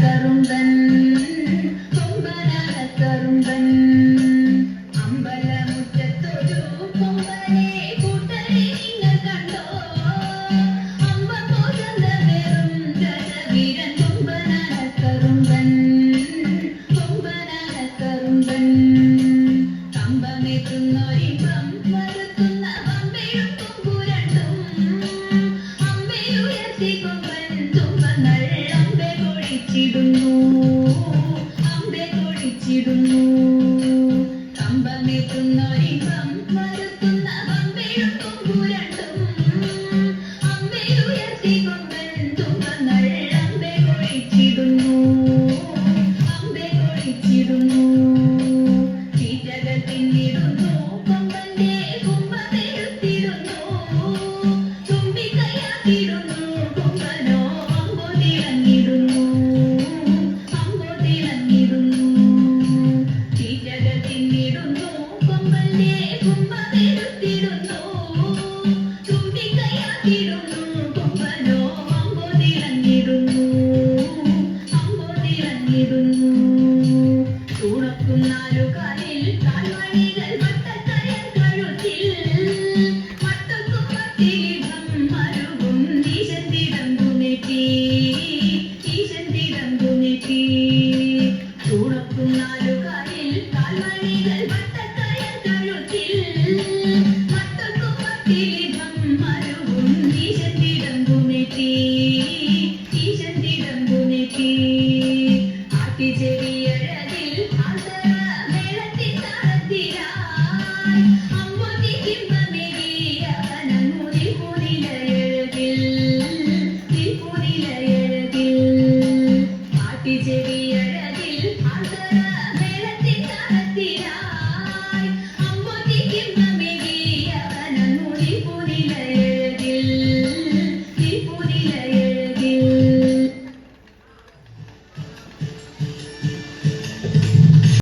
കറുമ്പൻ കൊമ്പനാന കറുമ്പൻ അമ്പലമുറ്റത്തൊരു കൊമ്പനെ കൂട്ടരെ നിങ്ങൾ കണ്ടോ അമ്പ പോകന്തേറും ഗജവീരൻ കൊമ്പനാന കറുമ്പൻ കൊമ്പനാന കറുമ്പൻ കമ്പമേറ്റുന്നൊരിമ്പം വരുത്തുന്ന അമ്പയും കൊമ്പുരണ്ടും അമ്പയുയർത്തി കൊമ്പൻ തുമ്പങ്ങൾ അമ്പെ കൊഴിച്ചിടുന്നു അമ്പെ കൊഴിച്ചിടുന്നു കമ്പമേറ്റുന്നൊരിമ്പം വരുത്തുന്ന അമ്പയും കൊമ്പുരണ്ടും അമ്പയുയർത്തി കൊമ്പൻ തുമ്പങ്ങൾ അമ്പെ കൊഴിച്ചിടുന്നു അമ്പെ കൊഴിച്ചിടുന്നു തീറ്റകൾ തിന്നിടുന്നു കൊമ്പന്റെ കുമ്പമെടുത്തിടുന്നു തുമ്പിക്കൈയാക്കിടുന്നു കൊമ്പനോ അമ്പോ തിളങ്ങിടുന്നു അമ്പോ തിളങ്ങിടുന്നു തീറ്റകൾ തിന്നിടുന്നു കൊമ്പന്റെ കുമ്പമെടുത്തിടുന്നു തുമ്പിക്കൈയാക്കിടുന്നു കൊമ്പനോ അമ്പോ തിളങ്ങിടുന്നു അമ്പോ തിളങ്ങിടുന്നു തുണക്കും നാലുകാലിൽ കാൽമണികൾ വട്ടക്കയർ കഴുത്തിൽ മട്ടക്കും മത്തിലിടം മരുവും ഈശൻ തിടമ്പു നെറ്റി ഈശൻ തിടമ്പു നെറ്റി